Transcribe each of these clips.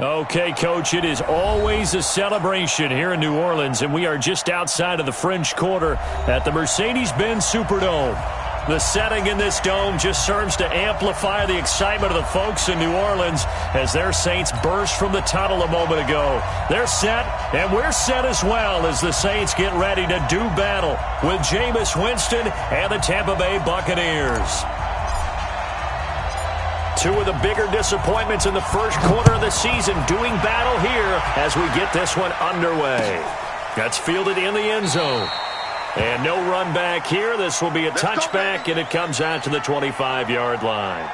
Okay, Coach, it is always a celebration here in New Orleans, and we are just outside of the French Quarter at the Mercedes-Benz Superdome. The setting in this dome just serves to amplify the excitement of the folks in New Orleans as their Saints burst from the tunnel a moment ago. They're set, and we're set as well as the Saints get ready to do battle with Jameis Winston and the Tampa Bay Buccaneers. Two of the bigger disappointments in the first quarter of the season doing battle here as we get this one underway. That's fielded in the end zone. And no run back here. This will be a touchback, and it comes out to the 25-yard line.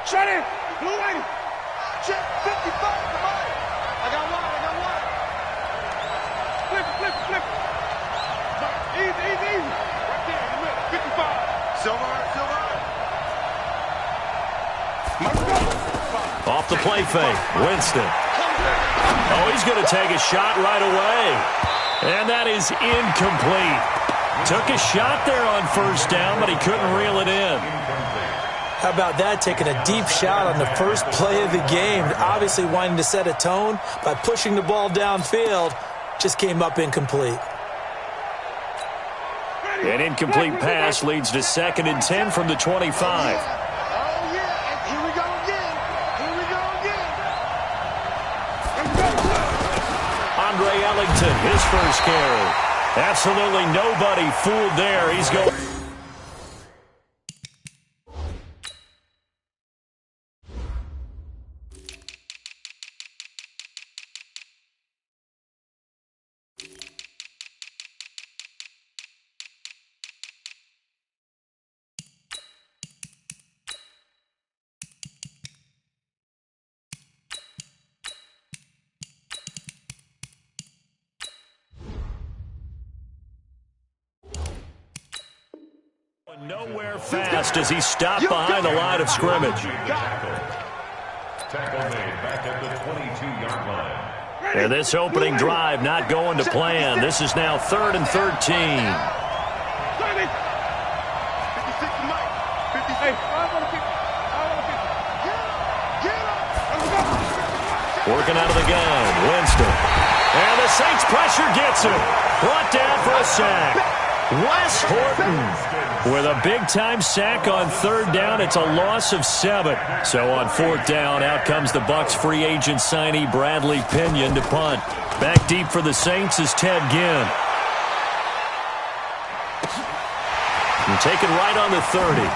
Shut it! Blue lady! Check 55 to mine! I got one. Flip it. Easy. Right there in the middle, 55. Silver. Off the play fake, Winston. Oh, he's going to take a shot right away. And that is incomplete. Took a shot there on first down, but he couldn't reel it in. How about that, taking a deep shot on the first play of the game, obviously wanting to set a tone by pushing the ball downfield, just came up incomplete. An incomplete pass leads to 2nd and 10 from the 25. Oh, yeah, here we go again. Andre Ellington, his first carry. Absolutely nobody fooled there. He's going... Nowhere fast as he stopped behind the line of scrimmage. Tackle made back at the 22-yard line. And this opening drive not going to plan. This is now 3rd and 13. Working out of the gun, Winston. And the Saints pressure gets him. Brought down for a sack. Wes Horton with a big-time sack on 3rd down. It's a loss of 7. So on 4th down, out comes the Bucs free agent signee Bradley Pinion to punt. Back deep for the Saints is Ted Ginn. And taken right on the 30.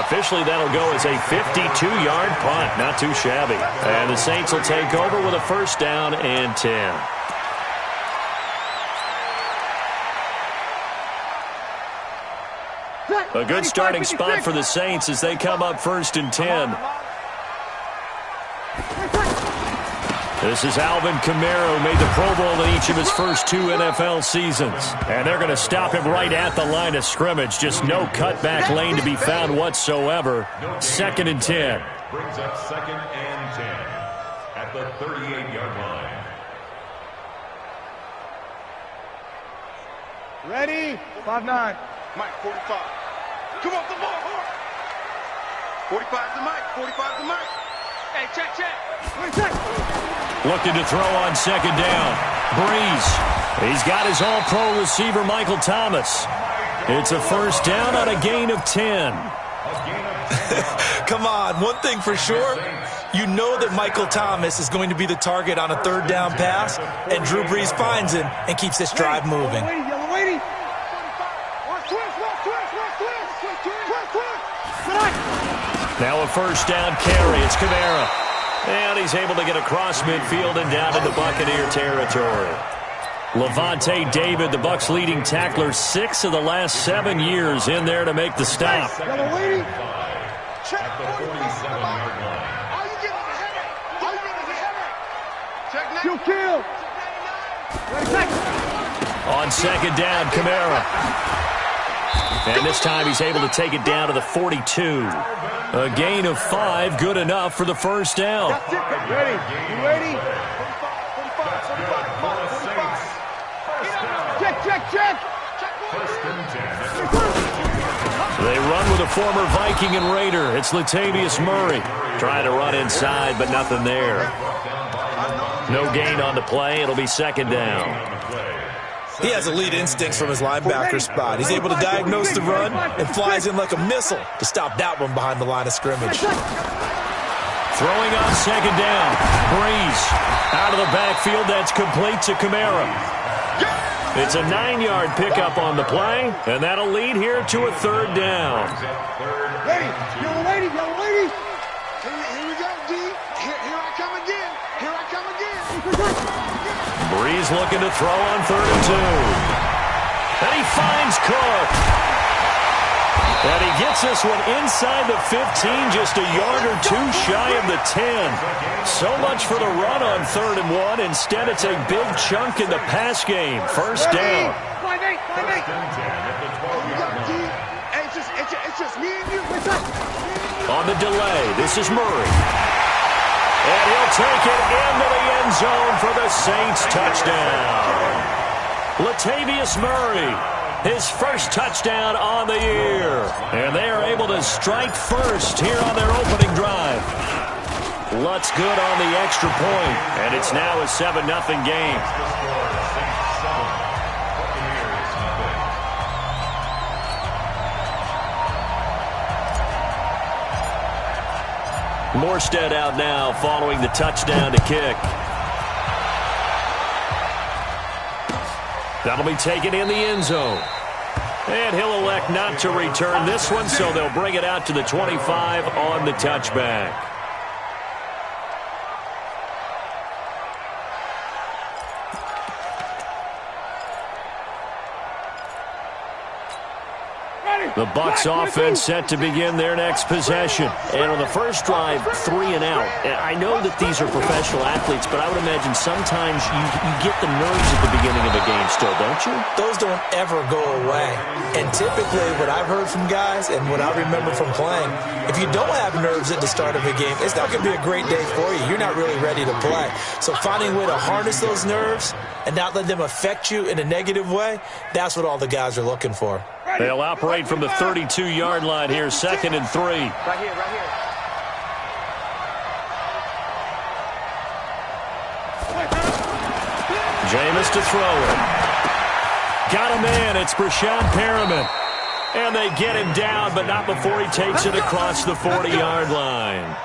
Officially, that'll go as a 52-yard punt. Not too shabby. And the Saints will take over with a 1st down and 10. A good starting spot for the Saints as they come up 1st and 10. This is Alvin Kamara, who made the Pro Bowl in each of his first 2 NFL seasons. And they're going to stop him right at the line of scrimmage. Just no cutback lane to be found whatsoever. 2nd and 10. Brings up 2nd and 10 at the 38-yard line. Ready? 5-9. Mike, 45. Come on, the ball. 45 to Mike. 45 to Mike. Hey, check. Looking to throw on 2nd down. Breeze. He's got his all-pro receiver, Michael Thomas. It's a 1st down on a gain of 10. Come on, one thing for sure, you know that Michael Thomas is going to be the target on a 3rd down pass, and Drew Brees finds him and keeps this drive moving. Now a 1st down carry. It's Kamara. And he's able to get across midfield and down into Buccaneer territory. Levante David, the Bucs' leading tackler, 6 of the last 7 years in there to make the stop. At the 47-yard line. You kill. On 2nd down, Kamara. And this time he's able to take it down to the 42. A gain of 5, good enough for the first down. That's it. Ready? You ready? 45. Come on, 45. Check. First and 10. They run with a former Viking and Raider. It's Latavius Murray trying to run inside, but nothing there. No gain on the play. It'll be second down. He has elite instincts from his linebacker spot. He's able to diagnose the run and flies in like a missile to stop that one behind the line of scrimmage. Throwing on second down. Breeze out of the backfield. That's complete to Kamara. It's a 9-yard pickup on the play, and that'll lead here to a third down. Ready? Yellow lady. Here we go, D. Here I come again. Breeze looking to throw on 3rd and 2. And he finds Cook. And he gets this one inside the 15, just a yard or two shy of the 10. So much for the run on 3rd and 1. Instead, it's a big chunk in the pass game. First down. Find eight. Here we go, D. Hey, it's just me and you. On the delay, this is Murray. And he'll take it into the end zone for the Saints touchdown. Latavius Murray, his first touchdown on the year. And they are able to strike first here on their opening drive. Lutz good on the extra point, and it's now a 7-0 game. Morstead out now following the touchdown to kick. That'll be taken in the end zone. And he'll elect not to return this one, so they'll bring it out to the 25 on the touchback. The Bucs offense set to begin their next possession. And on the first drive, 3 and out. I know that these are professional athletes, but I would imagine sometimes you get the nerves at the beginning of a game still, don't you? Those don't ever go away. And typically what I've heard from guys and what I remember from playing, if you don't have nerves at the start of a game, it's not going to be a great day for you. You're not really ready to play. So finding a way to harness those nerves and not let them affect you in a negative way, that's what all the guys are looking for. They'll operate from the 32-yard line here, 2nd and 3. Right here. Jameis to throw it. Got a man. It's Brashad Perriman. And they get him down, but not before he takes it across the 40-yard line.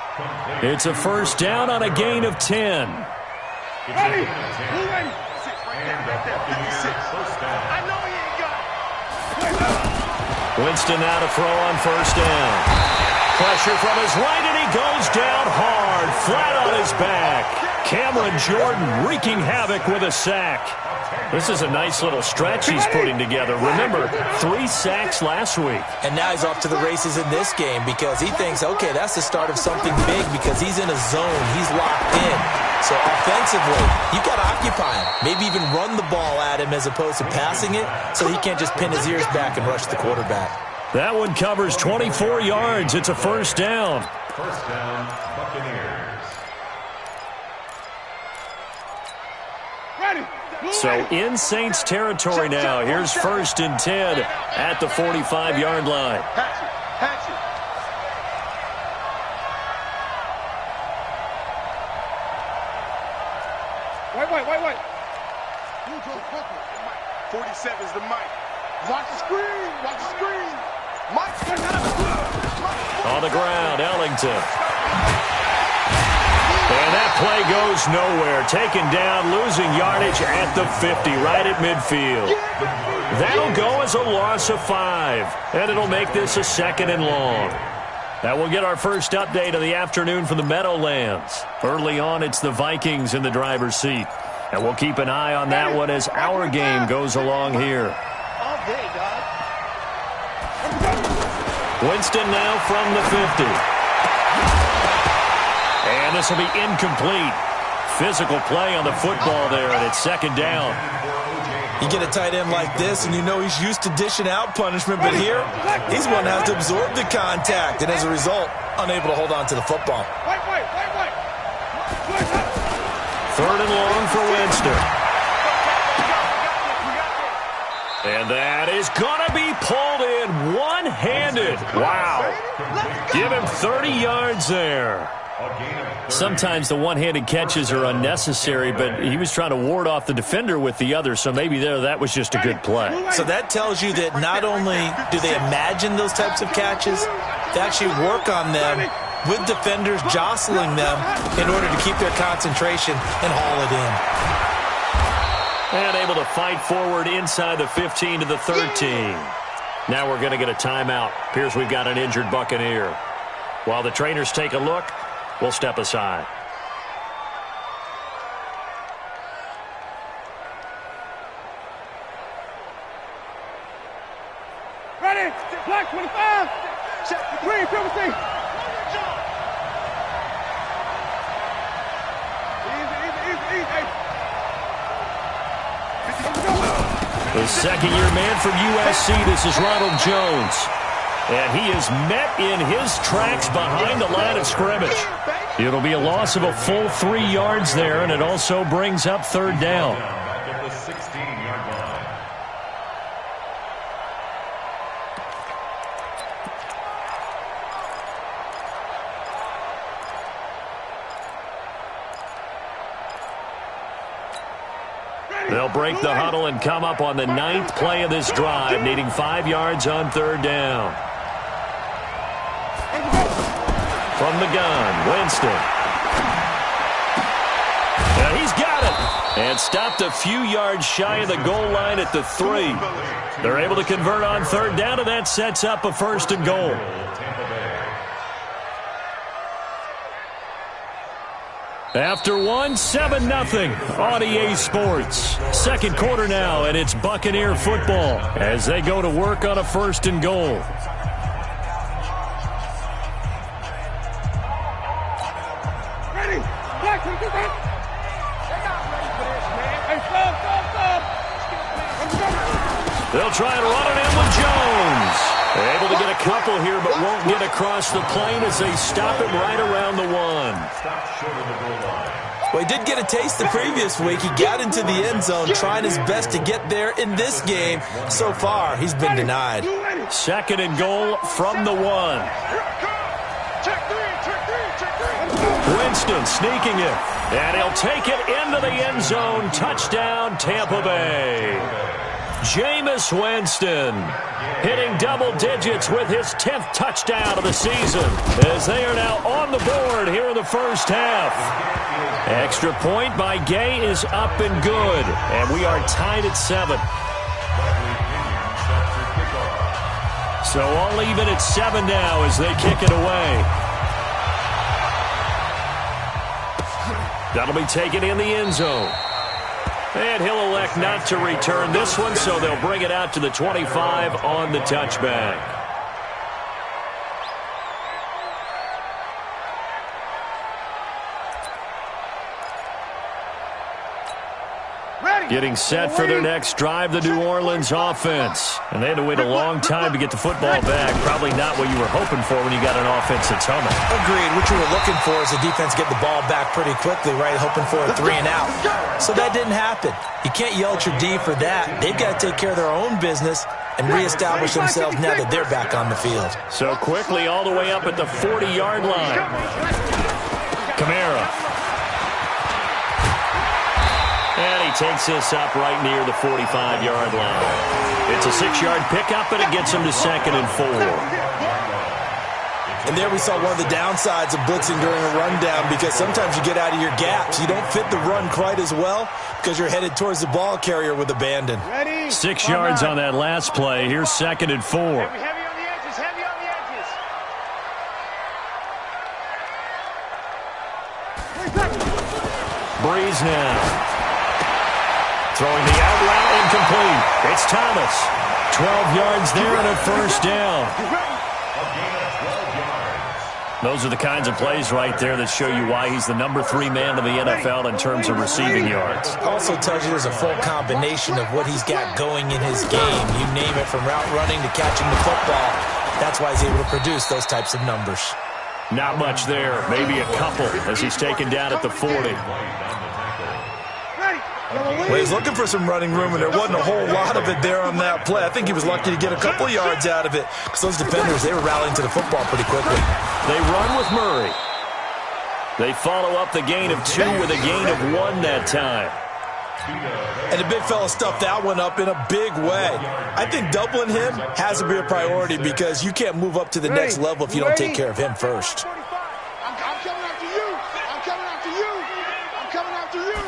It's a first down on a gain of 10. Ready? I know he ain't got it. Winston now to throw on first down. Pressure from his right, and he goes down hard, flat on his back. Cameron Jordan wreaking havoc with a sack. This is a nice little stretch he's putting together. Remember, 3 sacks last week. And now he's off to the races in this game because he thinks, okay, that's the start of something big because he's in a zone. He's locked in. So offensively, you've got to occupy him. Maybe even run the ball at him as opposed to passing it so he can't just pin his ears back and rush the quarterback. That one covers 24 yards. It's a first down. First down, Buccaneers. So in Saints territory now. Here's 1st and 10 at the 45-yard line. Hatch it. Wait. 47's the mic. Watch the screen. Mike. On the ground, Ellington. And that play goes nowhere. Taken down, losing yardage at the 50, right at midfield. That'll go as a loss of 5. And it'll make this a 2nd and long. That will get our first update of the afternoon from the Meadowlands. Early on, it's the Vikings in the driver's seat. And we'll keep an eye on that one as our game goes along here. All day, dog. Winston now from the 50. And this will be incomplete. Physical play on the football there, and it's 2nd down. You get a tight end like this, and you know he's used to dishing out punishment, but here, he's one that has to absorb the contact, and as a result, unable to hold on to the football. Third and long for Winston. And that is going to be pulled in one-handed. Wow. Give him 30 yards there. Sometimes the one-handed catches are unnecessary, but he was trying to ward off the defender with the other, so maybe that was just a good play. So that tells you that not only do they imagine those types of catches, they actually work on them with defenders jostling them in order to keep their concentration and haul it in. And able to fight forward inside the 15 to the 13. Now we're going to get a timeout. Appears we've got an injured Buccaneer. While the trainers take a look, we'll step aside. Ready? Black 25. Green 50. The second-year man from USC, this is Ronald Jones. And he is met in his tracks behind the line of scrimmage. It'll be a loss of a full 3 yards there, and it also brings up third down. Back at the 16-yard line. They'll break the huddle and come up on the 9th play of this drive, needing 5 yards on third down. From the gun, Winston. And he's got it. And stopped a few yards shy of the goal line at the 3. They're able to convert on third down, and that sets up a first and goal. After one, 7-0 on EA Sports. Second quarter now, and it's Buccaneer football as they go to work on a first and goal. Ready? Black 25. They'll try and run it in with Jones. They're able to get a couple here, but won't get across the plane as they stop him right around the 1. Well, he did get a taste the previous week. He got into the end zone, trying his best to get there in this game. So far, he's been denied. Second and goal from the 1. Winston sneaking it, and he'll take it into the end zone. Touchdown, Tampa Bay. Jameis Winston hitting double digits with his 10th touchdown of the season as they are now on the board here in the first half. Extra point by Gay is up and good, and we are tied at 7. So all even at 7 now as they kick it away. That'll be taken in the end zone. And he'll elect not to return this one, so they'll bring it out to the 25 on the touchback. Getting set for their next drive, the New Orleans offense. And they had to wait a long time to get the football back. Probably not what you were hoping for when you got an offense that's humming. Agreed. What you were looking for is the defense get the ball back pretty quickly, right? Hoping for a 3 and out. So that didn't happen. You can't yell at your D for that. They've got to take care of their own business and reestablish themselves now that they're back on the field. So quickly all the way up at the 40-yard line. Kamara. And he takes this up right near the 45-yard line. It's a 6-yard pickup, and it gets him to 2nd and 4. And there we saw one of the downsides of blitzing during a rundown, because sometimes you get out of your gaps. You don't fit the run quite as well because you're headed towards the ball carrier with abandon. 6 yards on that last play. Here's 2nd and 4. Heavy on the edges, heavy on the edges. Breeze now. Throwing the out route incomplete. It's Thomas. 12 yards there and a first down. Those are the kinds of plays right there that show you why he's the #3 man in the NFL in terms of receiving yards. Also tells you there's a full combination of what he's got going in his game. You name it, from route running to catching the football. That's why he's able to produce those types of numbers. Not much there, maybe a couple as he's taken down at the 40. Well, he's looking for some running room, and there wasn't a whole lot of it there on that play. I think he was lucky to get a couple of yards out of it because those defenders, they were rallying to the football pretty quickly. They run with Murray. They follow up the gain of 2 with a gain of 1 that time. And the big fella stuffed that one up in a big way. I think doubling him has to be a priority because you can't move up to the next level if you don't take care of him first. I'm coming after you. I'm coming after you. I'm coming after you.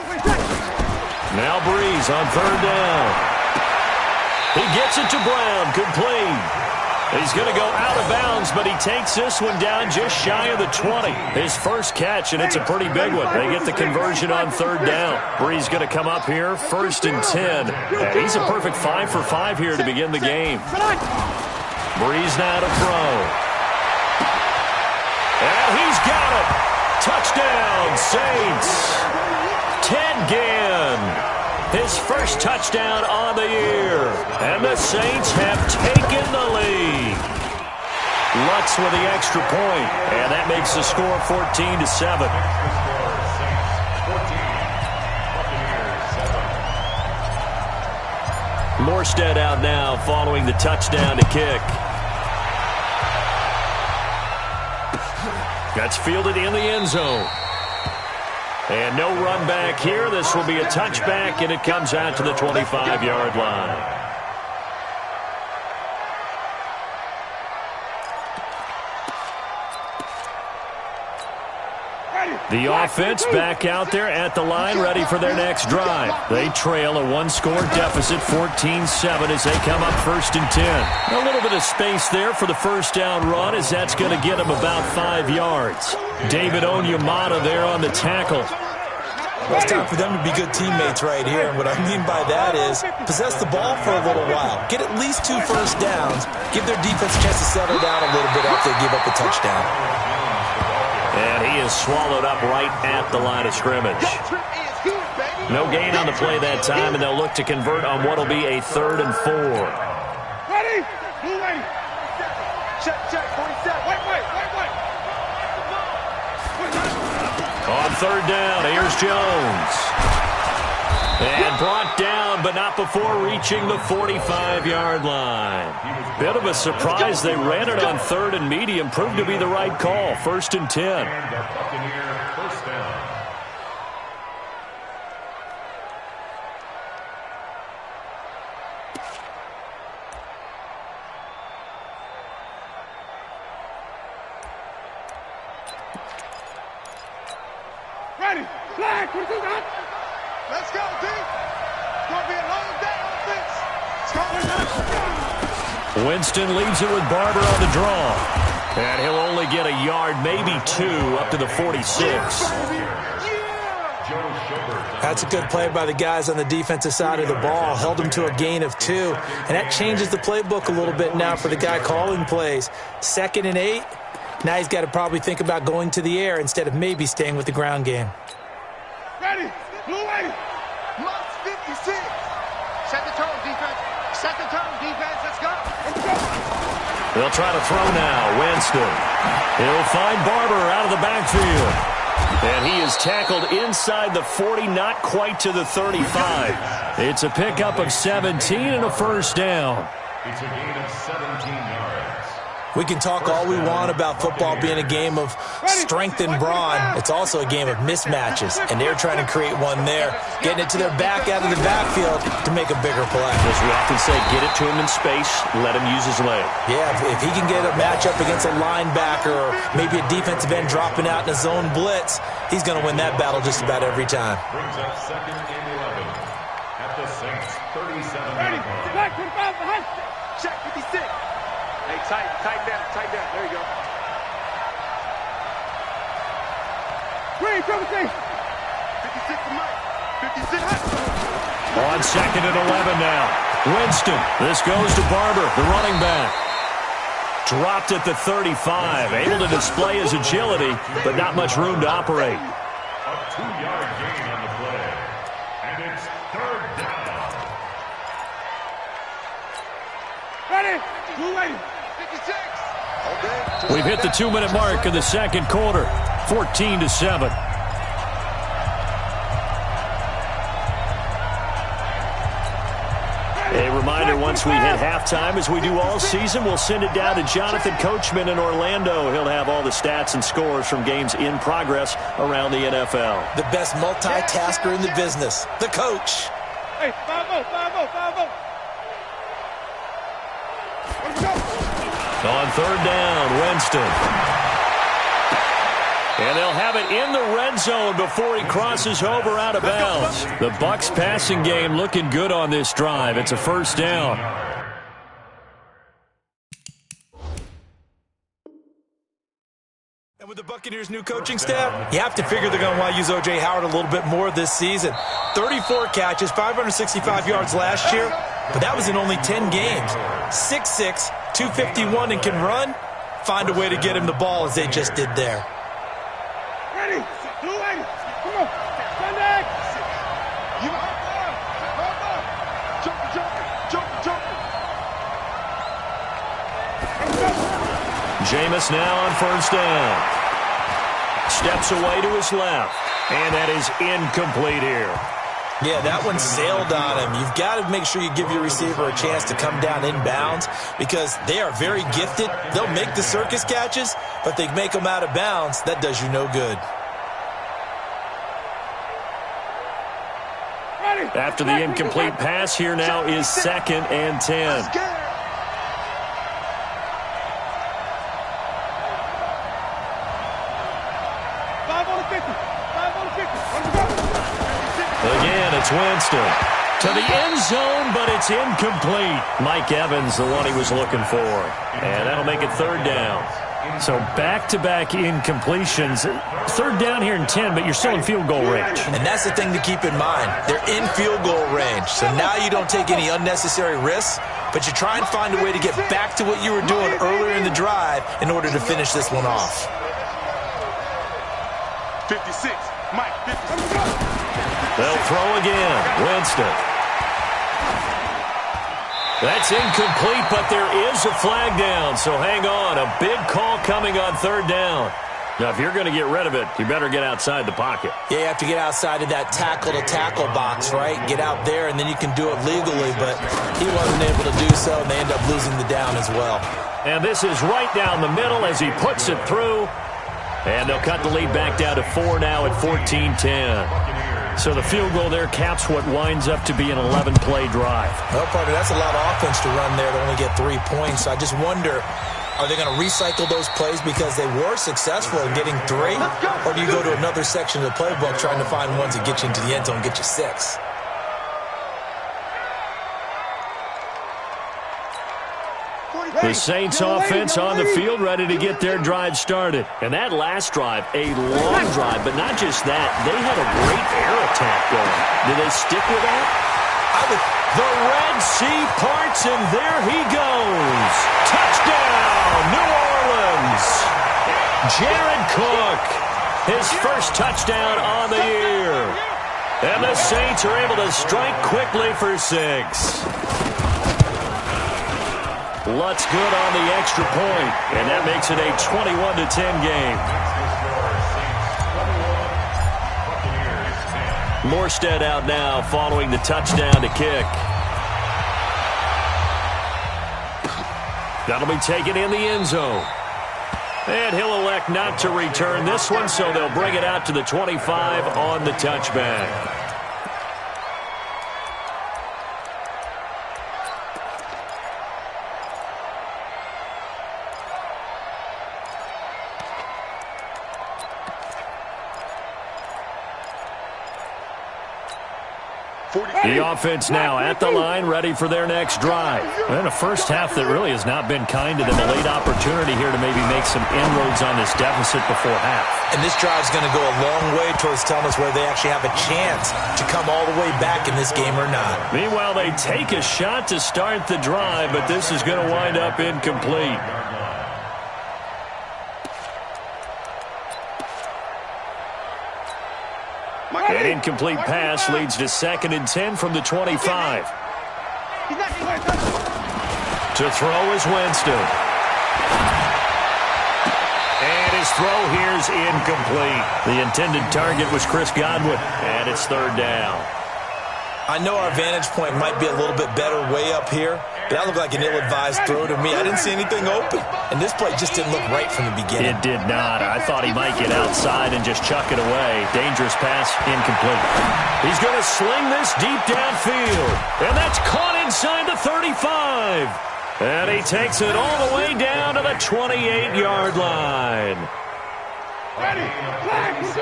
Now Breeze on 3rd down. He gets it to Brown, complete. He's going to go out of bounds, but he takes this one down just shy of the 20. His first catch, and it's a pretty big one. They get the conversion on 3rd down. Breeze going to come up here, 1st and 10. And he's a perfect 5 for 5 here to begin the game. Breeze now to throw. And he's got it. Touchdown, Saints. Ted Ginn. His first touchdown on the year. And the Saints have taken the lead. Lutz with the extra point. And that makes the score 14-7. Morstead out now following the touchdown to kick. That's fielded in the end zone. And no run back here. This will be a touchback, and it comes out to the 25-yard line. The offense back out there at the line, ready for their next drive. They trail a 1-score deficit, 14-7, as they come up 1st and 10. A little bit of space there for the first down run, as that's going to get them about 5 yards. David Onyemata there on the tackle. Well, it's time for them to be good teammates right here. And what I mean by that is possess the ball for a little while. Get at least 2 first downs. Give their defense a chance to settle down a little bit after they give up a touchdown. And he is swallowed up right at the line of scrimmage. No gain on the play that time, and they'll look to convert on what will be a 3rd and 4. Ready? Move ready. Check, 47. Wait. On 3rd down, here's Jones. And brought down, but not before reaching the 45-yard line. Bit of a surprise. They ran it on 3rd and medium. Proved to be the right call. 1st and 10. And the Buccaneer first down. Ready. Flag. What do you got? Let's go, D. It's going to be a long day on offense. It's going to Winston leaves it with Barber on the draw. And he'll only get a yard, maybe 2, up to the 46. That's a good play by the guys on the defensive side of the ball. Held them to a gain of 2. And that changes the playbook a little bit now for the guy calling plays. 2nd and 8. Now he's got to probably think about going to the air instead of maybe staying with the ground game. Ready. Blue ready. Must 56. Set the tone, defense. Set the tone, defense. Let's go. They'll try to throw now. Winston. He'll find Barber out of the backfield. And he is tackled inside the 40, not quite to the 35. It's a pickup of 17 and a first down. It's a gain of 17 yards. We can talk all we want about football being a game of strength and brawn. It's also a game of mismatches, and they're trying to create one there, getting it to their back out of the backfield to make a bigger play. As we often say, get it to him in space, let him use his leg. Yeah, if he can get a matchup against a linebacker or maybe a defensive end dropping out in a zone blitz, he's going to win that battle just about every time. Brings up 2nd and 11 at the Saints 37-yard line. Flag 25 behind. Check 56. Hey, tight down. There you go. Green, 56 to Mike. 56. On 2nd and 11 now. Winston. This goes to Barber, the running back. Dropped at the 35. Able to display his agility, but not much room to operate. A 2-yard gain on the play. And it's third down. Ready? Blue lady. 56. We've hit the 2-minute mark in the second quarter. 14-7. A reminder, once we hit halftime, as we do all season, we'll send it down to Jonathan Coachman in Orlando. He'll have all the stats and scores from games in progress around the NFL. The best multitasker in the business, the coach. Hey, 5-0, 5-0, 5-0. Let's go. On third down, Winston. And they'll have it in the red zone before he crosses over out of bounds. The Bucs passing game looking good on this drive. It's a first down. And with the Buccaneers' new coaching staff, you have to figure they're going to want to use O.J. Howard a little bit more this season. 34 catches, 565 yards last year, but that was in only 10 games. 6'6", 251, and can run. Find a way to get him the ball as they just did there. Ready? Blue lady. Come on. Stand back. You Jameis now on first down. Steps away to his left. And that is incomplete here. Yeah, that one sailed on him. You've got to make sure you give your receiver a chance to come down inbounds because they are very gifted. They'll make the circus catches, but they make them out of bounds. That does you no good. After the incomplete pass, here now is 2nd and 10. Again, it's Winston. To the end zone, but it's incomplete. Mike Evans, the one he was looking for. And that'll make it third down. So back-to-back incompletions. Third down here in 10, but you're still in field goal range. And that's the thing to keep in mind. They're in field goal range. So now you don't take any unnecessary risks, but you try and find a way to get back to what you were doing earlier in the drive in order to finish this one off. 56. Mike, 56. They'll throw again. Winston. That's incomplete, but there is a flag down, so hang on. A big call coming on third down. Now, if you're going to get rid of it, you better get outside the pocket. Yeah, you have to get outside of that tackle-to-tackle box, right? Get out there, and then you can do it legally, but he wasn't able to do so, and they end up losing the down as well. And this is right down the middle as he puts it through. And they'll cut the lead back down to 4 now at 14-10. So the field goal there caps what winds up to be an 11-play drive. Well, partner, that's a lot of offense to run there to only get 3 points. So I just wonder, are they going to recycle those plays because they were successful in getting 3? Or do you go to another section of the playbook trying to find ones that get you into the end zone and get you 6? The Saints offense on the field ready to get their drive started. And that last drive, a long drive, but not just that. They had a great air attack going. Do they stick with that? The Red Sea parts, and there he goes. Touchdown, New Orleans. Jared Cook, his first touchdown on the year. And the Saints are able to strike quickly for 6. Lutz good on the extra point, and that makes it a 21-10 game. Morstead out now following the touchdown to kick. That'll be taken in the end zone. And he'll elect not to return this one, so they'll bring it out to the 25 on the touchback. The offense now at the line, ready for their next drive. And a first half that really has not been kind to them. A late opportunity here to maybe make some inroads on this deficit before half. And this drive's going to go a long way towards telling us whether they actually have a chance to come all the way back in this game or not. Meanwhile, they take a shot to start the drive, but this is going to wind up incomplete. An incomplete pass leads to 2nd and 10 from the 25. To throw is Winston. And his throw here is incomplete. The intended target was Chris Godwin, and it's 3rd down. I know our vantage point might be a little bit better way up here, but that looked like an ill-advised throw to me. I didn't see anything open, and this play just didn't look right from the beginning. It did not. I thought he might get outside and just chuck it away. Dangerous pass, incomplete. He's going to sling this deep downfield, and that's caught inside the 35. And he takes it all the way down to the 28-yard line.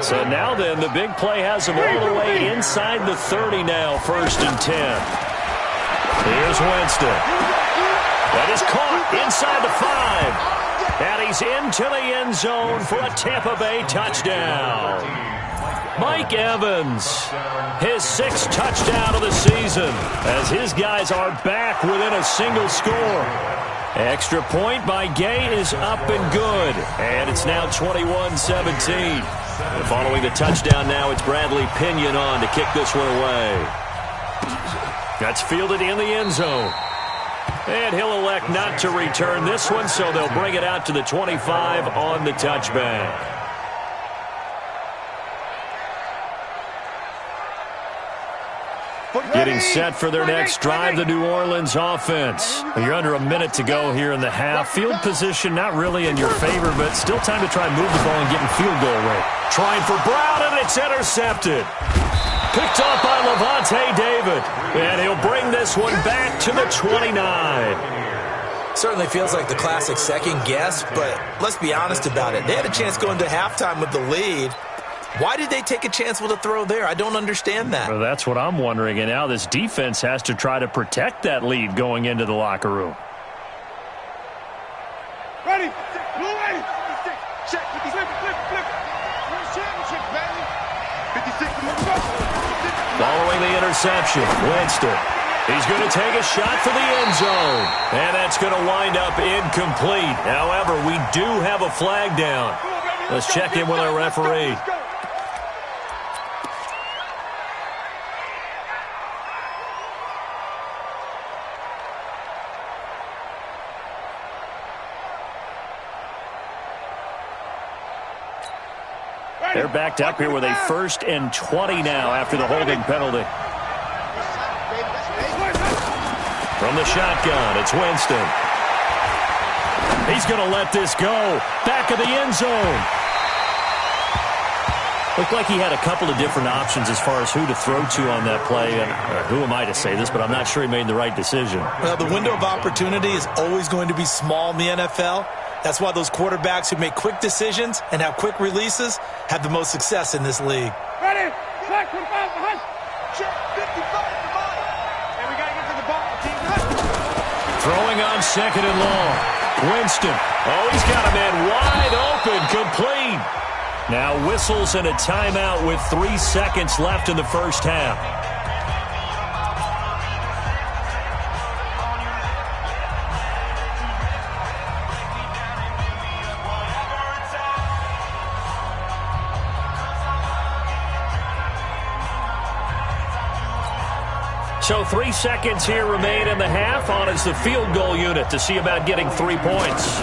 So now then, the big play has him all the way inside the 30 now, 1st and 10. Here's Winston. That is caught inside the 5. And he's into the end zone for a Tampa Bay touchdown. Mike Evans, his 6th touchdown of the season, as his guys are back within a single score. Extra point by Gay is up and good, and it's now 21-17. Following the touchdown now, it's Bradley Pinion on to kick this one away. That's fielded in the end zone. And he'll elect not to return this one, so they'll bring it out to the 25 on the touchback. Getting set for their next drive, the New Orleans offense. You're under a minute to go here in the half. Field position not really in your favor, but still time to try and move the ball and get in field goal range. Trying for Brown, and it's intercepted. Picked off by Levante David. And he'll bring this one back to the 29. Certainly feels like the classic second guess, but let's be honest about it. They had a chance going to halftime with the lead. Why did they take a chance with a throw there? I don't understand that. Well, that's what I'm wondering. And now this defense has to try to protect that lead going into the locker room. Ready. Blue ready. Check. Flip. Where's championship, baby? 56. Following the interception, Winston. He's going to take a shot for the end zone. And that's going to wind up incomplete. However, we do have a flag down. Let's check in with our referee. They're backed up here with a 1st and 20 now after the holding penalty. From the shotgun, it's Winston. He's going to let this go. Back of the end zone. Looked like he had a couple of different options as far as who to throw to on that play. And who am I to say this, but I'm not sure he made the right decision. Well, the window of opportunity is always going to be small in the NFL. That's why those quarterbacks who make quick decisions and have quick releases have the most success in this league. Ready. Flag 25 behind. Check 55 behind. And we got to get to the ball. Throwing on 2nd and long. Winston. Oh, he's got a man wide open. Complete. Now whistles and a timeout with 3 seconds left in the first half. So 3 seconds here remain in the half. On is the field goal unit to see about getting 3 points.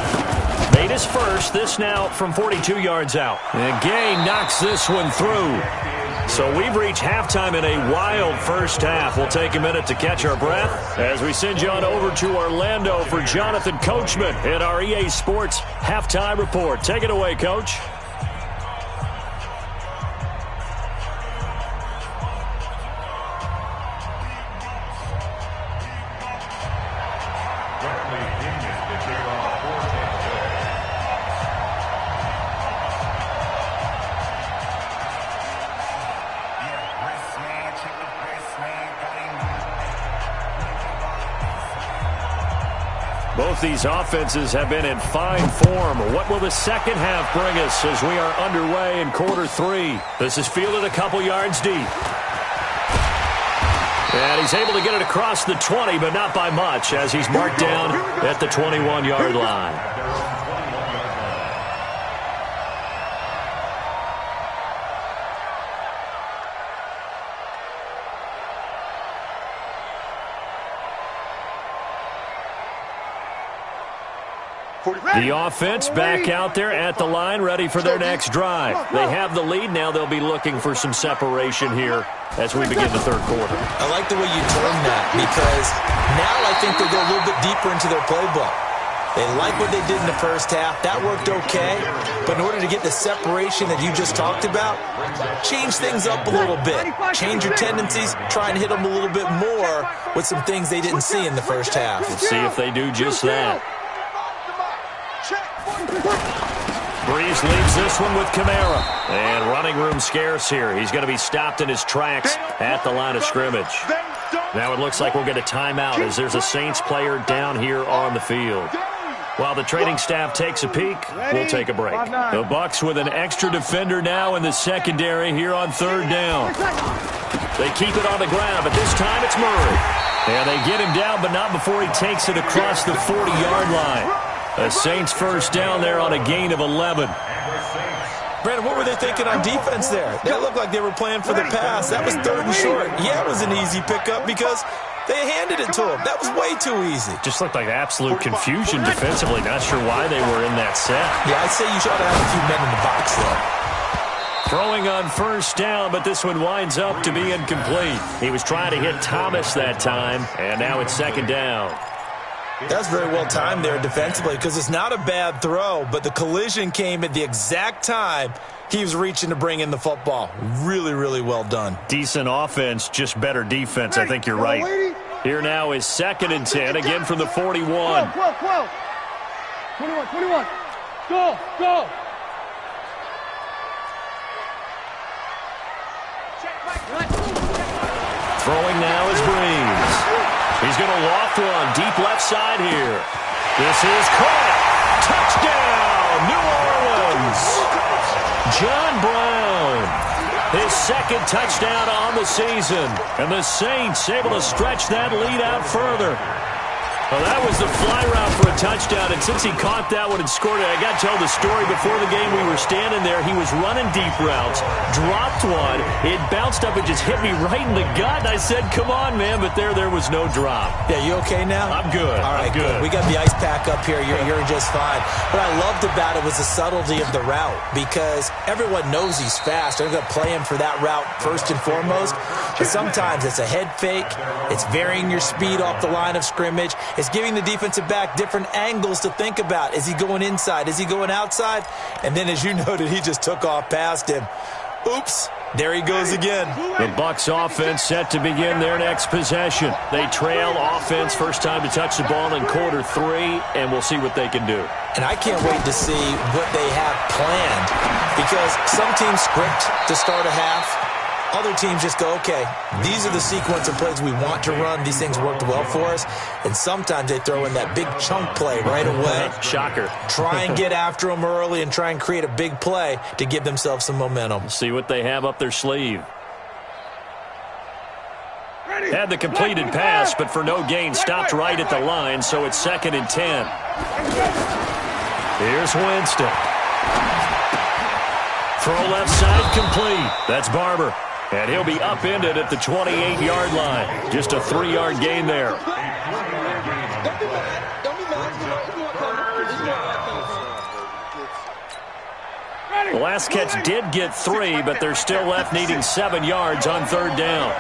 Made his first. This now from 42 yards out. And Gay knocks this one through. So we've reached halftime in a wild first half. We'll take a minute to catch our breath as we send you on over to Orlando for Jonathan Coachman in our EA Sports Halftime Report. Take it away, Coach. Both these offenses have been in fine form. What will the second half bring us as we are underway in quarter 3? This is fielded a couple yards deep. And he's able to get it across the 20, but not by much, as he's marked down at the 21-yard line. The offense back out there at the line, ready for their next drive. They have the lead. Now they'll be looking for some separation here as we begin the third quarter. I like the way you term that, because now I think they go a little bit deeper into their playbook. They like what they did in the first half. That worked okay. But in order to get the separation that you just talked about, change things up a little bit. Change your tendencies. Try and hit them a little bit more with some things they didn't see in the first half. Let's see if they do just that. Breeze leaves this one with Kamara. And running room scarce here. He's going to be stopped in his tracks at the line of scrimmage. Now it looks like we'll get a timeout as there's a Saints player down here on the field. While the training staff takes a peek, we'll take a break. The Bucs with an extra defender now in the secondary here on third down. They keep it on the ground, but this time it's Murray. And they get him down, but not before he takes it across the 40-yard line. A Saints first down there on a gain of 11. Brandon, what were they thinking on defense there? They looked like they were playing for the pass. That was third and short. Yeah, it was an easy pickup because they handed it to him. That was way too easy. Just looked like absolute confusion defensively. Not sure why they were in that set. Yeah, I'd say you should have a few men in the box there. Throwing on first down, but this one winds up to be incomplete. He was trying to hit Thomas that time, and now it's second down. That's very well timed there defensively, because it's not a bad throw, but the collision came at the exact time he was reaching to bring in the football. Really, really well done. Decent offense, just better defense. I think you're right. Here now is second and 10, again from the 41. 12. 21. Go. Throwing now is Breeze. He's going to loft one deep left side here. This is caught. Touchdown, New Orleans. John Brown, his second touchdown on the season. And the Saints able to stretch that lead out further. Well, that was the fly route for a touchdown, and since he caught that one and scored it, I got to tell the story. Before the game, we were standing there. He was running deep routes, dropped one. It bounced up and just hit me right in the gut, and I said, come on, man, but there was no drop. Yeah, you okay now? I'm good. All right, good. We got the ice pack up here. You're just fine. What I loved about it was the subtlety of the route, because everyone knows he's fast. They're going to play him for that route first and foremost, but sometimes it's a head fake. It's varying your speed off the line of scrimmage. It's giving the defensive back different angles to think about. Is he going inside? Is he going outside? And then, as you noted, he just took off past him. Oops, there he goes again. The Bucs offense set to begin their next possession. They trail offense, first time to touch the ball in quarter 3, and we'll see what they can do. And I can't wait to see what they have planned, because some teams script to start a half. Other teams just go, okay, these are the sequence of plays we want to run. These things worked well for us. And sometimes they throw in that big chunk play right away. Shocker. Try and get after them early and try and create a big play to give themselves some momentum. See what they have up their sleeve. Had the completed pass, but for no gain, stopped right at the line, so it's second and 10. Here's Winston. Throw left side complete. That's Barber. And he'll be upended at the 28-yard line. Just a 3-yard gain there. The last catch did get 3, but they're still left needing 7 yards on third down.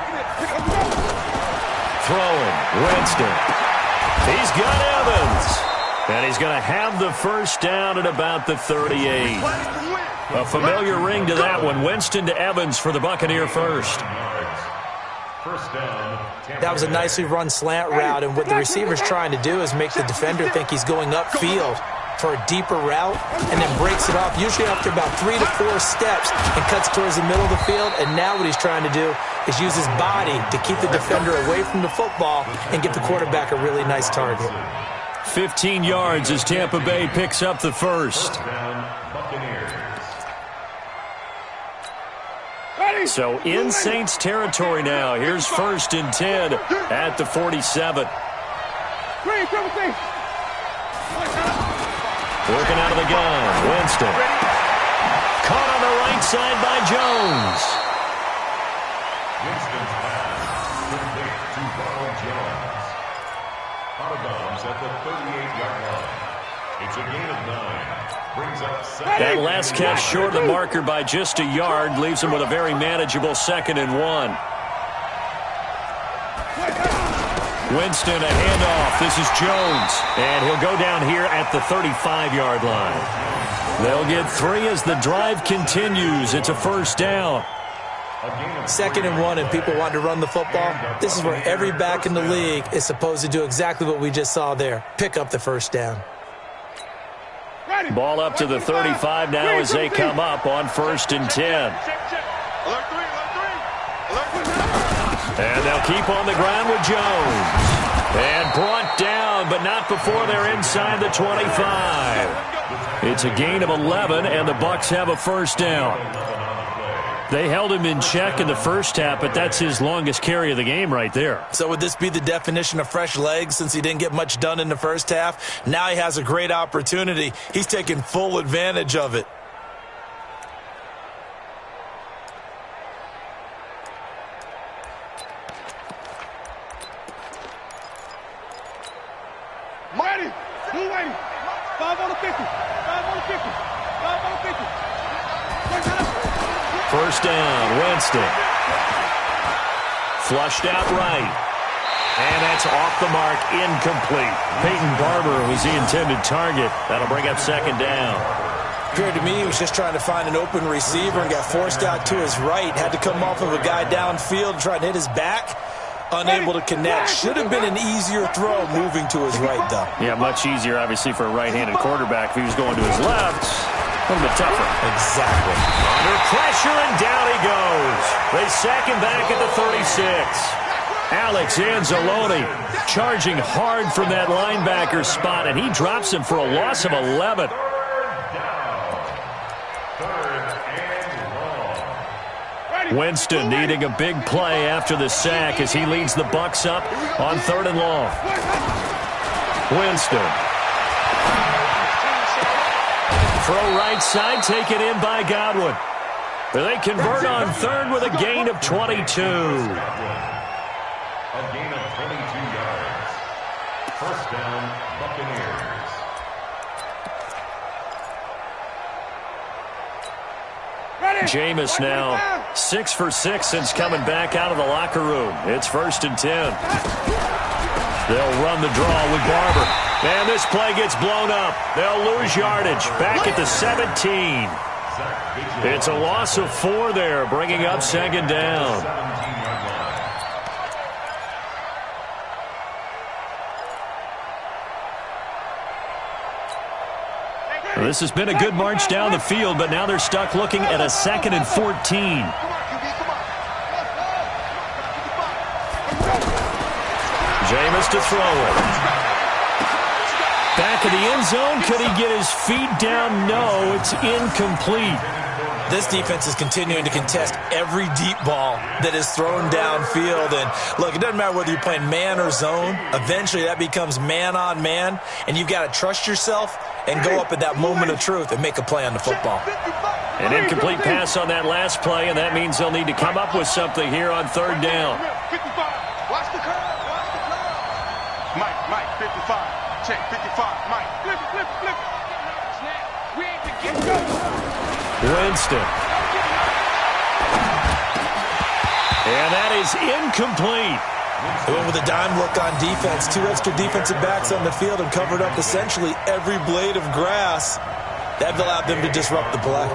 Throwing, Winston. He's got Evans. And he's going to have the first down at about the 38. A familiar ring to that one. Winston to Evans for the Buccaneer first. That was a nicely run slant route, and what the receiver's trying to do is make the defender think he's going upfield for a deeper route, and then breaks it off, usually after about 3 to 4 steps, and cuts towards the middle of the field. And now what he's trying to do is use his body to keep the defender away from the football and give the quarterback a really nice target. 15 yards as Tampa Bay picks up the first. So in Saints territory now. Here's first and 10 at the 47. Working out of the gun, Winston. Caught on the right side by Jones. Winston's pass complete to Ronald Jones. Out of bounds at the 38-yard line. It's a gain of 9. Brings up second. That last catch short of the marker by just a yard leaves him with a very manageable 2nd and 1. Winston, a handoff. This is Jones. And he'll go down here at the 35-yard line. They'll get 3 as the drive continues. It's a first down. 2nd and 1 and people want to run the football. This is where every back in the league is supposed to do exactly what we just saw there. Pick up the first down. Ball up to the 35 now as they come up on 1st and 10. And they'll keep on the ground with Jones. And brought down, but not before they're inside the 25. It's a gain of 11, and the Bucs have a first down. They held him in check in the first half, but that's his longest carry of the game right there. So would this be the definition of fresh legs since he didn't get much done in the first half? Now he has a great opportunity. He's taking full advantage of it. Mighty, blue waiting. 5 on the 50. 5 on the 50. 5 on the 50. First down, Winston. Flushed out right. And that's off the mark, incomplete. Peyton Barber was the intended target. That'll bring up 2nd down. Appeared to me he was just trying to find an open receiver and got forced out to his right. Had to come off of a guy downfield trying to hit his back. Unable to connect. Should have been an easier throw moving to his right, though. Yeah, much easier, obviously, for a right-handed quarterback. If he was going to his left, a little bit tougher. Exactly. Under pressure, and down he goes. They sack him back at the 36. Alex Anzalone charging hard from that linebacker spot, and he drops him for a loss of 11. Winston needing a big play after the sack as he leads the Bucs up on 3rd and long. Winston. Throw right side, taken in by Godwin. They convert on 3rd with a gain of 22. A gain of 22 yards. First down, Buccaneers. Jameis now 6 for 6 since coming back out of the locker room. It's 1st and 10. They'll run the draw with Barber. And this play gets blown up. They'll lose yardage. Back at the 17. It's a loss of 4 there, bringing up 2nd down. Well, this has been a good march down the field, but now they're stuck looking at a 2nd and 14. Jameis to throw it. Back of the end zone. Could he get his feet down? No, it's incomplete. This defense is continuing to contest every deep ball that is thrown downfield. And, look, it doesn't matter whether you're playing man or zone. Eventually that becomes man on man, and you've got to trust yourself and go up at that moment of truth and make a play on the football. An incomplete pass on that last play, and that means they'll need to come up with something here on 3rd down. Watch the curve. Watch the curve. Mike, 55. Check, 55. Mike, flip it. Snap. We ain't to get go. Winston. And that is incomplete. They went with a dime look on defense. 2 extra defensive backs on the field and covered up essentially every blade of grass. That allowed them to disrupt the play.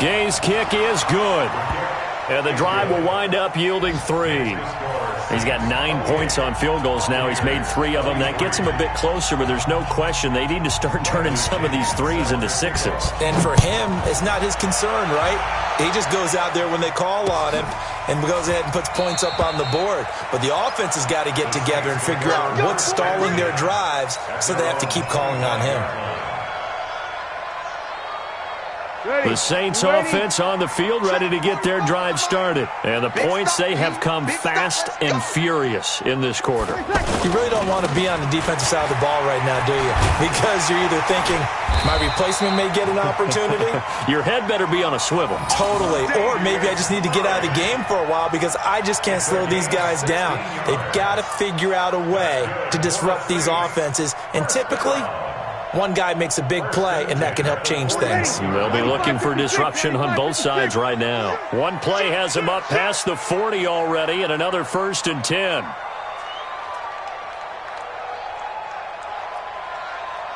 Gay's kick is good. And the drive will wind up yielding 3. He's got 9 points on field goals now. He's made 3 of them. That gets him a bit closer, but there's no question they need to start turning some of these 3s into 6s. And for him, it's not his concern, right? He just goes out there when they call on him and goes ahead and puts points up on the board. But the offense has got to get together and figure out what's stalling their drives, so they have to keep calling on him. The Saints offense on the field, ready to get their drive started. And the points, they have come fast and furious in this quarter. You really don't want to be on the defensive side of the ball right now, do you? Because you're either thinking, my replacement may get an opportunity. Your head better be on a swivel. Totally. Or maybe I just need to get out of the game for a while because I just can't slow these guys down. They've got to figure out a way to disrupt these offenses. And typically, one guy makes a big play, and that can help change things. They'll be looking for disruption on both sides right now. One play has them up past the 40 already, and another 1st and 10.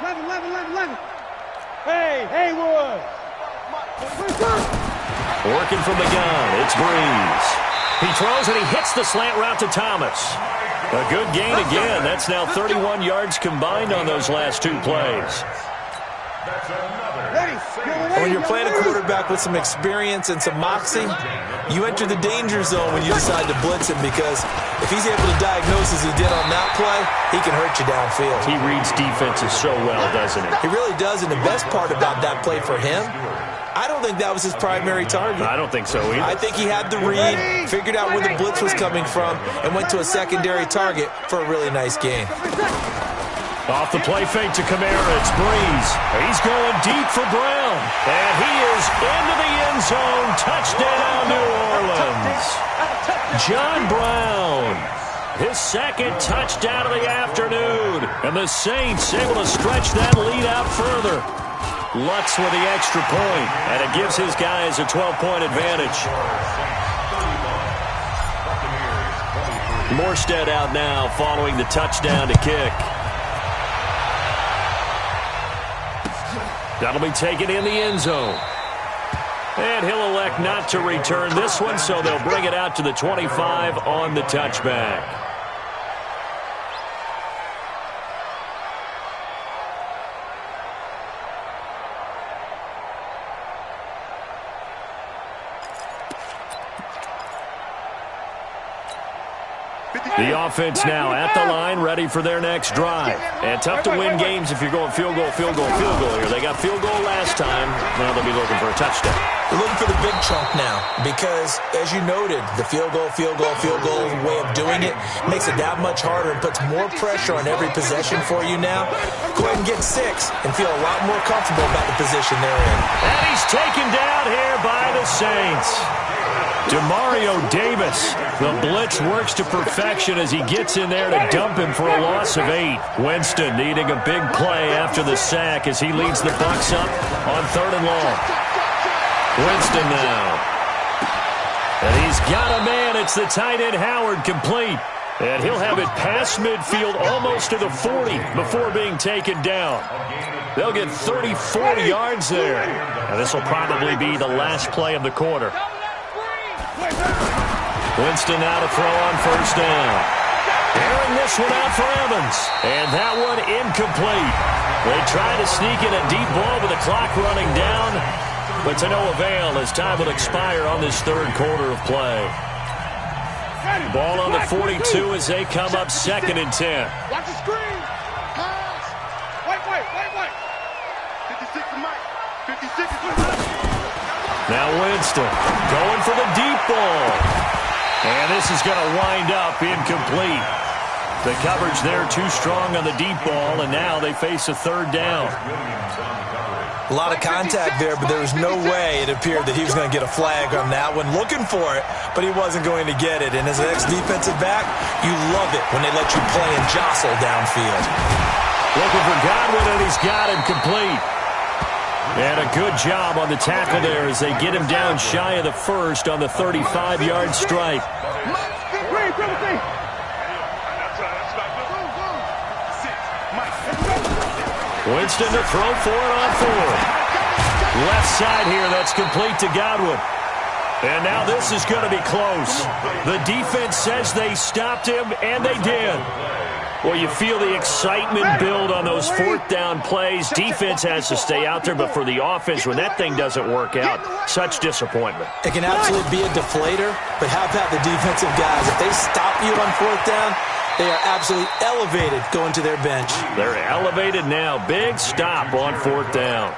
11. Hey, Haywood. Working from the gun, it's Breeze. He throws and he hits the slant route to Thomas. A good gain again. That's now 31 yards combined on those last 2 plays. When you're playing a quarterback with some experience and some moxie, you enter the danger zone when you decide to blitz him because if he's able to diagnose as he did on that play, he can hurt you downfield. He reads defenses so well, doesn't he? He really does, and the best part about that play for him, I don't think that was his primary target. I don't think so either. I think he had the read, figured out where the blitz was coming from, and went to a secondary target for a really nice gain. Off the play fake to Kamara, it's Breeze. He's going deep for Brown. And he is into the end zone. Touchdown, New Orleans. John Brown, his 2nd touchdown of the afternoon. And the Saints able to stretch that lead out further. Lutz with the extra point, and it gives his guys a 12-point advantage. Morstead out now following the touchdown to kick. That'll be taken in the end zone. And he'll elect not to return this one, so they'll bring it out to the 25 on the touchback. The offense now at the line, ready for their next drive. And tough to win games if you're going field goal here. They got field goal last time. Now they'll be looking for a touchdown. They're looking for the big chunk now because, as you noted, the field goal way of doing it makes it that much harder and puts more pressure on every possession for you now. Go ahead and get 6 and feel a lot more comfortable about the position they're in. And he's taken down here by the Saints. Demario Davis. The blitz works to perfection as he gets in there to dump him for a loss of 8. Winston needing a big play after the sack as he leads the Bucs up on 3rd and long. Winston now. And he's got a man. It's the tight end Howard complete. And he'll have it past midfield almost to the 40 before being taken down. They'll get 34 yards there. And this will probably be the last play of the quarter. Winston now to throw on 1st down. Airing this one out for Evans. And that one incomplete. They try to sneak in a deep ball with the clock running down, but to no avail as time will expire on this 3rd quarter of play. Ball on the 42 as they come up 2nd and 10. Watch the screen. Pass. Wait. 56 to Mike. 56 to Mike. Now Winston going for the deep ball. And this is going to wind up incomplete. The coverage there too strong on the deep ball, and now they face a 3rd down. A lot of contact there, but there was no way it appeared that he was going to get a flag on that one. Looking for it, but he wasn't going to get it. And as an ex-defensive back, you love it when they let you play and jostle downfield. Looking for Godwin, and he's got him complete. And a good job on the tackle there as they get him down shy of the 1st on the 35-yard strike. Winston to throw for it on 4th. Left side here, that's complete to Godwin. And now this is going to be close. The defense says they stopped him, and they did. Well, you feel the excitement build on those 4th down plays. Defense has to stay out there, but for the offense, when that thing doesn't work out, such disappointment. It can absolutely be a deflator, but how about the defensive guys? If they stop you on 4th down, they are absolutely elevated going to their bench. They're elevated now. Big stop on 4th down.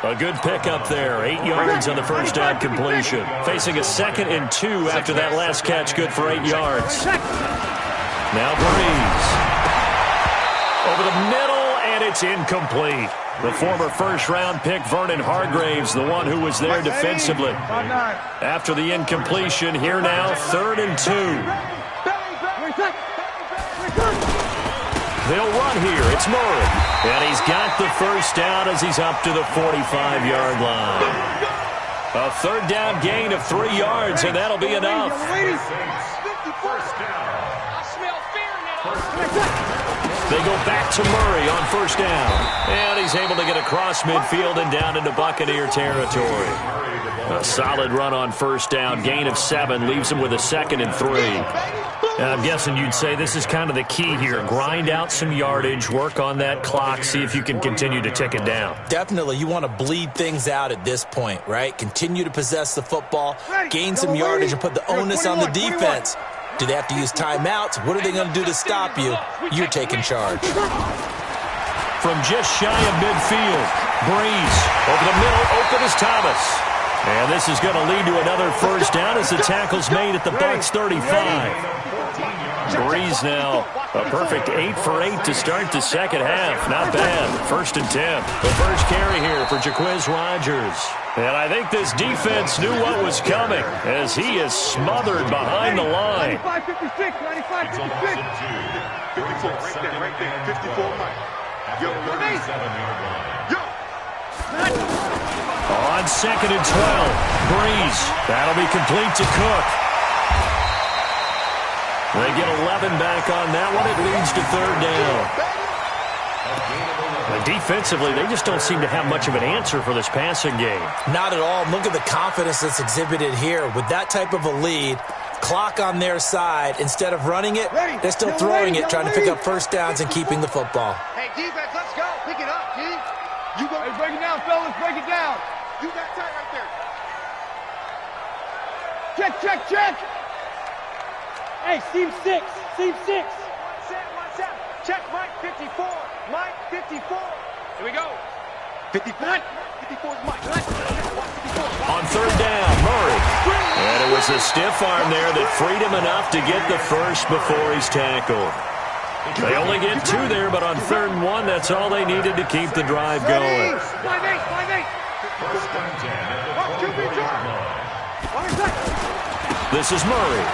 A good pickup there. 8 yards on the first down completion. Facing a 2nd and 2 after that last catch. Good for 8 yards. Now Breeze. Over the middle, and it's incomplete. The former first-round pick, Vernon Hargraves, the one who was there defensively. After the incompletion, here now, 3rd and 2. They'll run here. It's Murray. And he's got the first down as he's up to the 45-yard line. A 3rd down gain of 3 yards, and that'll be enough. They go back to Murray on first down. And he's able to get across midfield and down into Buccaneer territory. A solid run on first down. Gain of 7 leaves him with a 2nd and 3. I'm guessing you'd say this is kind of the key here. Grind out some yardage, work on that clock, see if you can continue to tick it down. Definitely. You want to bleed things out at this point, right? Continue to possess the football, gain some yardage, and put the onus on the defense. Do they have to use timeouts? What are they going to do to stop you? You're taking charge. From just shy of midfield, Breeze over the middle, open is Thomas. And this is going to lead to another first down as the tackle's made at the Bucs 35. Breeze now a perfect 8 for 8 to start the second half. Not bad. 1st and 10. The first carry here for Jaquiz Rodgers. And I think this defense knew what was coming as he is smothered behind the line. 95-56, 95-56. 54 right there, 54 Mike. Yo, on 2nd and 12, Breeze. That'll be complete to Cook. They get 11 back on that one. It leads to 3rd down. And defensively, they just don't seem to have much of an answer for this passing game. Not at all. Look at the confidence that's exhibited here. With that type of a lead, clock on their side, instead of running it, they're still throwing it, trying to pick up first downs and keeping the football. Hey, defense, let's go. Pick it up, G. You go. Hey, break it down, fellas. Break it down. You got tight right there. Check, check, check. Hey, seam 6. Seam 6. One set. Check, Mike, 54. Mike, 54. Here we go. 54. 54 is Mike. On 3rd down, Murray. And it was a stiff arm there that freed him enough to get the first before he's tackled. They only get 2 there, but on 3rd and 1, that's all they needed to keep the drive going. 5-8. This is Murray.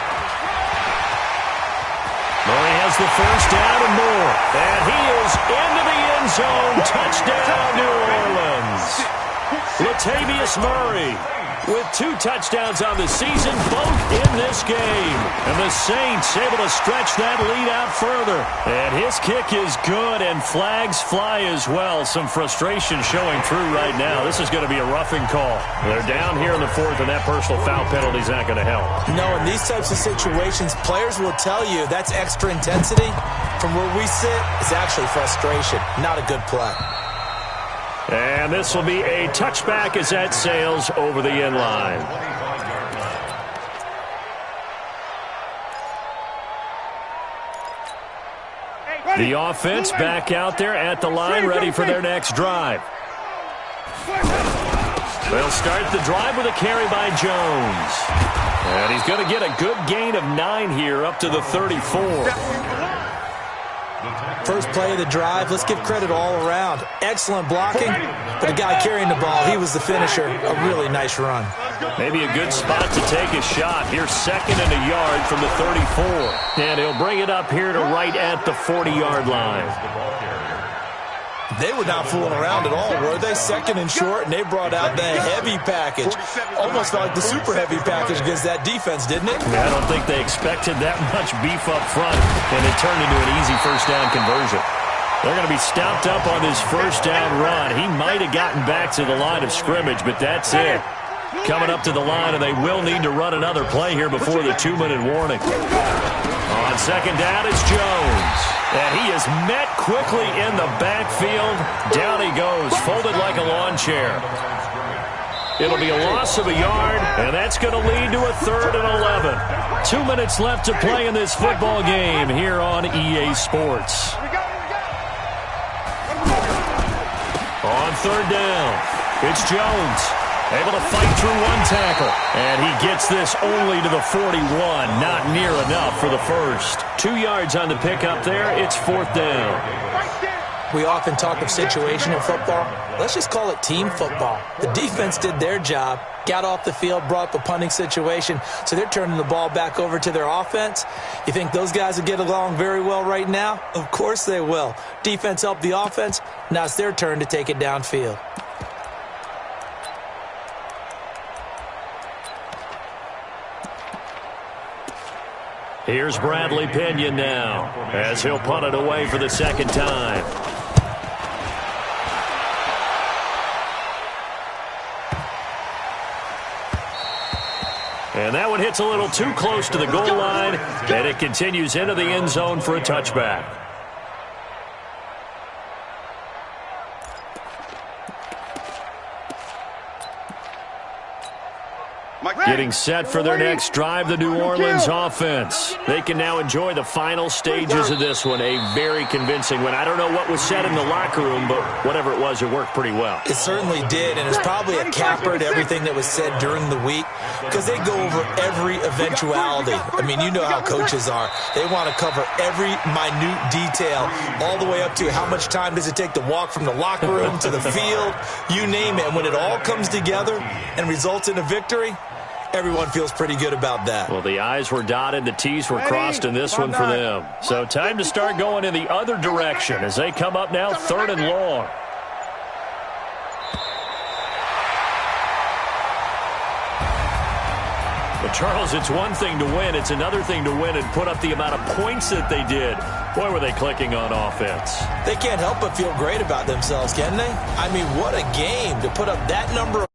Murray has the first down and more. And he is into the end zone. Touchdown, New Orleans. Latavius Murray with 2 touchdowns on the season, both in this game. And the Saints able to stretch that lead out further. And his kick is good, and flags fly as well. Some frustration showing through right now. This is going to be a roughing call. They're down here in the 4th, and that personal foul penalty is not going to help. No, in these types of situations, players will tell you that's extra intensity. From where we sit, it's actually frustration. Not a good play. And this will be a touchback as that sails over the end line. The offense back out there at the line, ready for their next drive. They'll start the drive with a carry by Jones. And he's going to get a good gain of 9 here up to the 34. First play of the drive, let's give credit all around. Excellent blocking, but the guy carrying the ball, he was the finisher. A really nice run. Maybe a good spot to take a shot. Here's 2nd and a yard from the 34. And he'll bring it up here to right at the 40-yard line. They were not fooling around at all, were they? 2nd and short, and they brought out the heavy package. Almost felt like the super heavy package against that defense, didn't it? I don't think they expected that much beef up front, and it turned into an easy first down conversion. They're going to be stopped up on this first down run. He might have gotten back to the line of scrimmage, but that's it. Coming up to the line, and they will need to run another play here before the 2-minute warning. On 2nd down, it's Jones. And he is met quickly in the backfield. Down he goes, folded like a lawn chair. It'll be a loss of a yard, and that's going to lead to a 3rd and 11. 2 minutes left to play in this football game here on EA Sports. On 3rd down, It's Jones, able to fight through one tackle. And he gets this only to the 41, not near enough for the first. 2 yards on the pickup there. It's 4th down. We often talk of situational football. Let's just call it team football. The defense did their job, got off the field, brought up a punting situation, so they're turning the ball back over to their offense. You think those guys will get along very well right now? Of course they will. Defense helped the offense. Now it's their turn to take it downfield. Here's Bradley Pinion now, as he'll punt it away for the second time. And that one hits a little too close to the goal line, and it continues into the end zone for a touchback. Getting set for their next drive, the New Orleans offense. They can now enjoy the final stages of this one. A very convincing one. I don't know what was said in the locker room, but whatever it was, it worked pretty well. It certainly did, and it's probably a capper to everything that was said during the week because they go over every eventuality. I mean, you know how coaches are. They want to cover every minute detail all the way up to how much time does it take to walk from the locker room to the field, you name it. And when it all comes together and results in a victory, everyone feels pretty good about that. Well, the I's were dotted, the T's were crossed in this one for them. So time to start going in the other direction as they come up now 3rd and long. Well, Charles, it's one thing to win. It's another thing to win and put up the amount of points that they did. Boy, were they clicking on offense. They can't help but feel great about themselves, can they? I mean, what a game to put up that number of